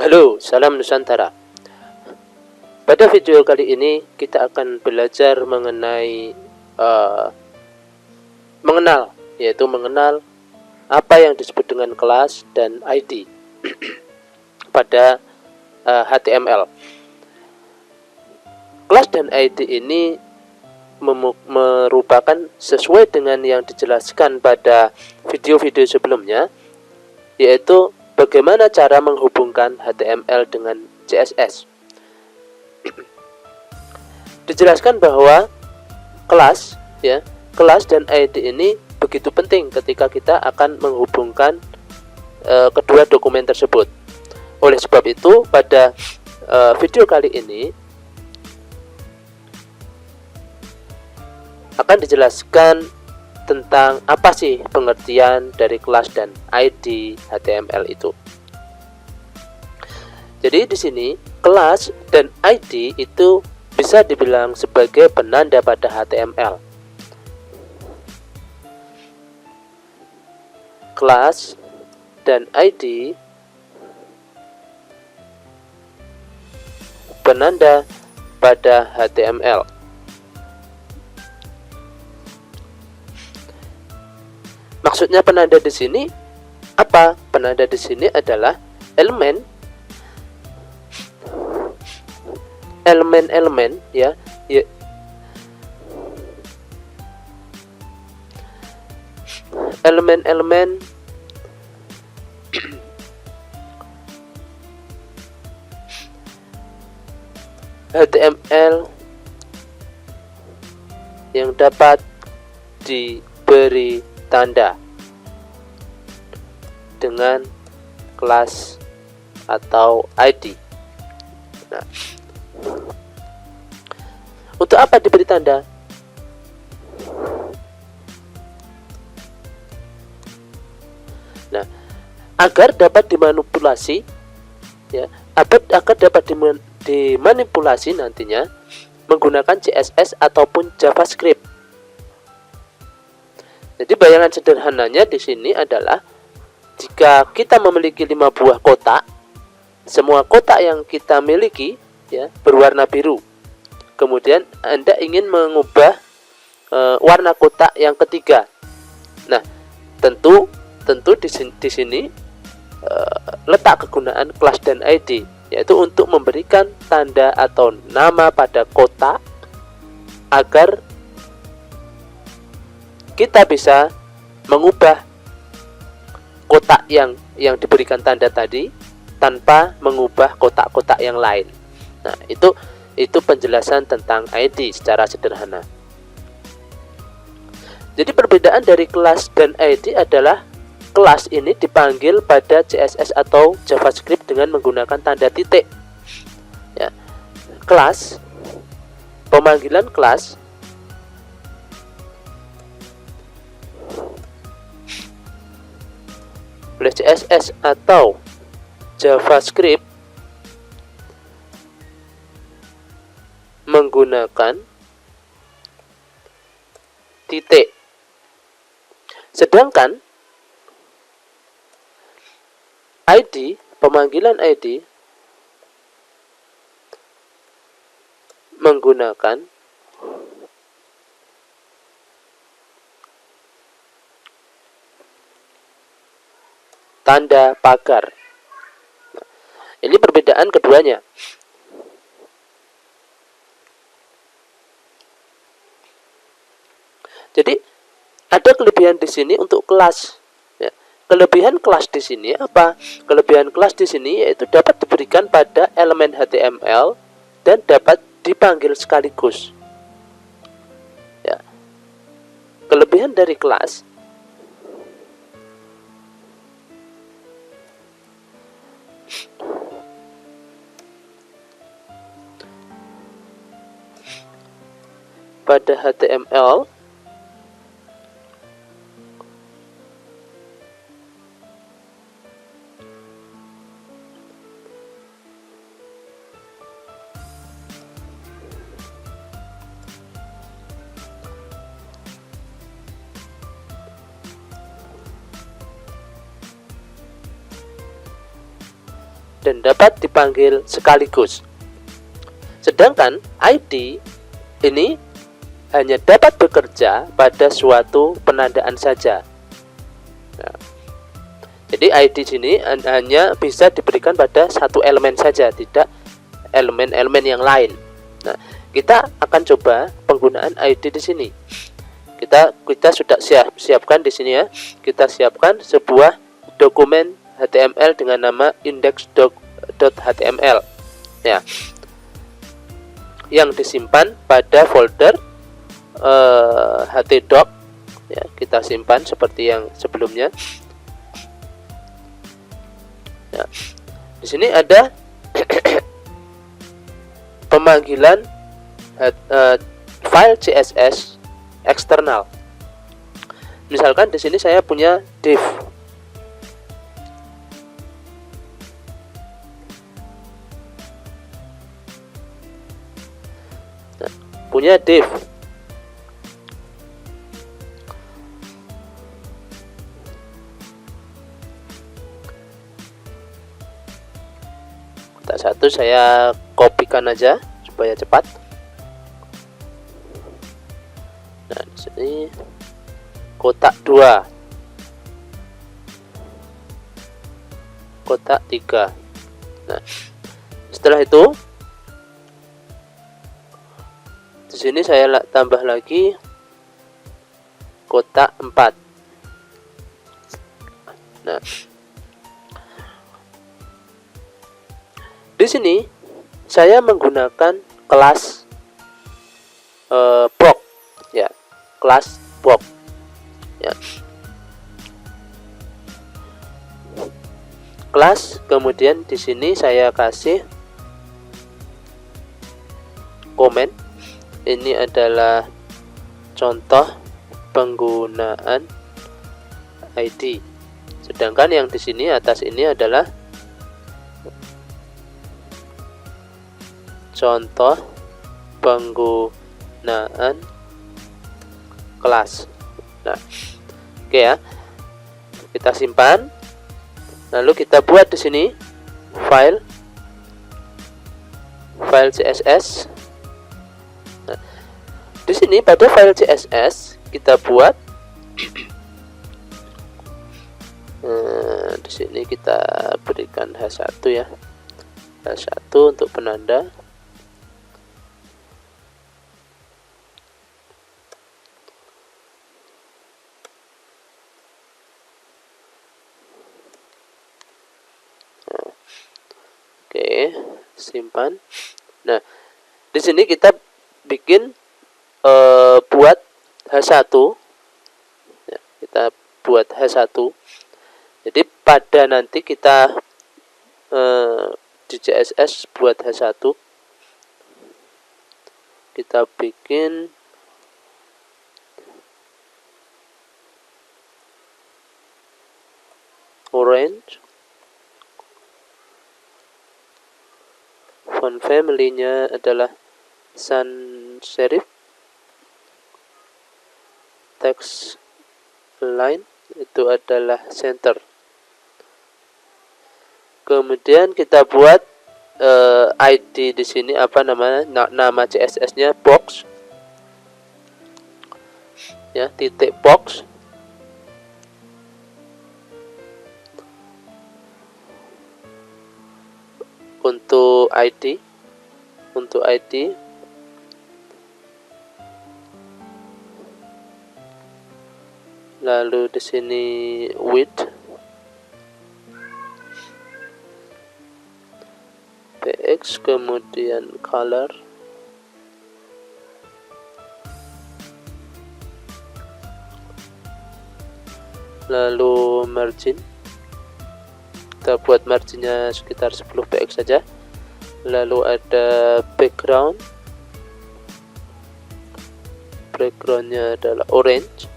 Halo, salam Nusantara. Pada video kali ini kita akan belajar mengenai mengenal apa yang disebut dengan kelas dan ID pada HTML. Kelas dan ID ini merupakan sesuai dengan yang dijelaskan pada video-video sebelumnya, yaitu bagaimana cara menghubungkan HTML dengan CSS. Dijelaskan bahwa kelas dan ID ini begitu penting ketika kita akan menghubungkan kedua dokumen tersebut. Oleh sebab itu, pada video kali ini akan dijelaskan tentang apa sih pengertian dari kelas dan ID HTML itu. Jadi di sini kelas dan ID itu bisa dibilang sebagai penanda pada HTML. Kelas dan ID penanda pada HTML. Maksudnya penanda di sini apa? Penanda di sini adalah elemen ya. Elemen-elemen HTML yang dapat diberi tanda dengan kelas atau ID. Nah, untuk apa diberi tanda? Nah, agar dapat dimanipulasi, agar dapat dimanipulasi nantinya menggunakan CSS ataupun JavaScript. Jadi bayangan sederhananya di sini adalah jika kita memiliki 5 buah kotak, semua kotak yang kita miliki berwarna biru. Kemudian Anda ingin mengubah warna kotak yang ketiga. Nah, tentu di sini letak kegunaan kelas dan ID, yaitu untuk memberikan tanda atau nama pada kotak agar kita bisa mengubah kotak yang diberikan tanda tadi tanpa mengubah kotak-kotak yang lain. Nah, itu penjelasan tentang ID secara sederhana. Jadi perbedaan dari kelas dan ID adalah kelas ini dipanggil pada CSS atau JavaScript dengan menggunakan tanda titik. Ya. Kelas, pemanggilan kelas oleh CSS atau JavaScript menggunakan titik. Sedangkan ID, pemanggilan ID menggunakan tanda pagar. Nah, ini perbedaan keduanya. Jadi ada kelebihan di sini untuk kelas. Ya. Kelebihan kelas di sini apa? Kelebihan kelas di sini yaitu dapat diberikan pada elemen HTML dan dapat dipanggil sekaligus. Ya. Kelebihan dari kelas pada HTML dan dapat dipanggil sekaligus. Sedangkan ID ini hanya dapat bekerja pada suatu penandaan saja. Nah, jadi ID sini hanya bisa diberikan pada satu elemen saja, tidak elemen-elemen yang lain. Nah, kita akan coba penggunaan ID di sini. Kita sudah siapkan di sini ya. Kita siapkan sebuah dokumen HTML dengan nama index.html ya, yang disimpan pada folder htdoc ya. Kita simpan seperti yang sebelumnya ya. Di sini ada pemanggilan file CSS eksternal. Misalkan di sini saya punya div. Nah, punya div. Satu saya kopikan aja supaya cepat. Nah, di sini kotak 2, kotak 3. Nah, setelah itu di sini saya tambah lagi kotak 4. Nah, di sini saya menggunakan kelas box ya, kelas box ya. Kelas, kemudian di sini saya kasih komen. Ini adalah contoh penggunaan ID. Sedangkan yang di sini atas ini adalah contoh penggunaan kelas. Nah, oke ya. Kita simpan. Lalu kita buat di sini file CSS. Nah, di sini pada file CSS kita buat di sini kita berikan H1 ya. H1 untuk penanda. Oke, simpan. Nah, di sini kita bikin buat H1 ya, kita buat H1. Jadi pada nanti kita di CSS buat H1, kita bikin orange. Font family-nya adalah sans serif. Text line itu adalah center. Kemudian kita buat ID di sini apa namanya? Nama CSS-nya box. Ya, titik box. Untuk ID, lalu di sini width, px, kemudian color, lalu margin. Kita buat marginnya sekitar 10 px saja. Lalu ada backgroundnya adalah orange.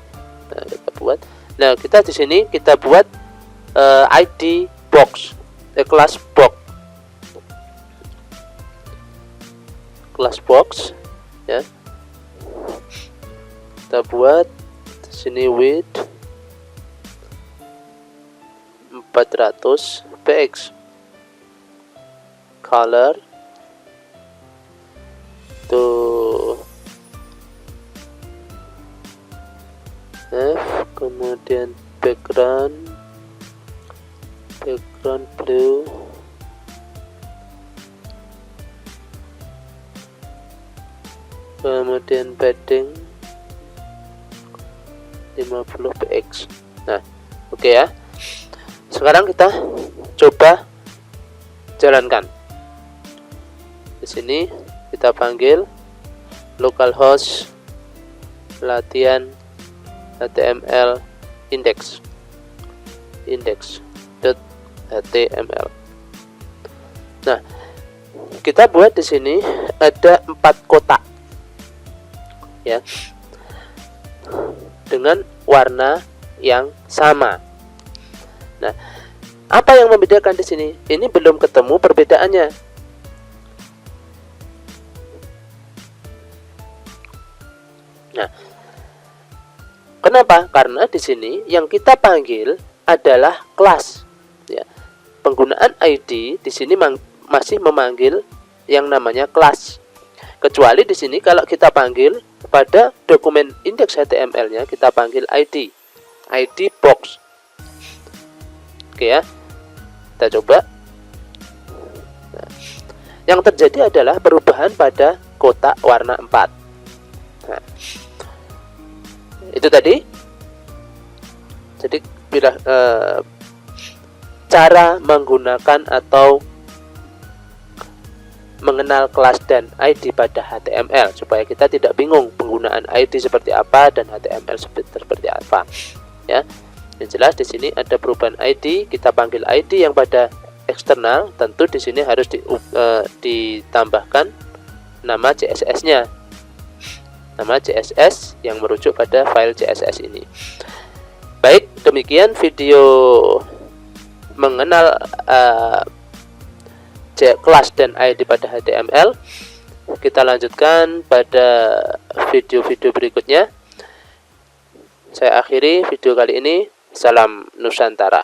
Nah, kita buat. Nah, kita di sini kita buat ID box, kelas box, ya. Kita buat di sini width 400 px. color tuh F, kemudian background blue, kemudian padding 50 px. Nah, oke ya. Sekarang kita coba jalankan. Di sini kita panggil localhost latihan HTML index.html. Nah, kita buat di sini ada 4 kotak ya, dengan warna yang sama. Nah, apa yang membedakan di sini? Ini belum ketemu perbedaannya. Nah, kenapa? Karena di sini yang kita panggil adalah kelas. Ya, penggunaan ID di sini masih memanggil yang namanya kelas. Kecuali di sini kalau kita panggil pada dokumen indeks HTML-nya kita panggil ID box. Oke ya, kita coba. Nah, yang terjadi adalah perubahan pada kotak warna 4. Nah, itu tadi. Jadi bila cara menggunakan atau mengenal kelas dan ID pada HTML supaya kita tidak bingung penggunaan ID seperti apa dan HTML seperti apa ya. Yang jelas di sini ada perubahan ID, kita panggil ID yang pada eksternal, tentu di sini harus ditambahkan nama CSS-nya. Nama CSS yang merujuk pada file CSS ini. Baik, demikian video mengenal kelas dan ID pada HTML. Kita lanjutkan pada video-video berikutnya. Saya akhiri video kali ini. Salam Nusantara.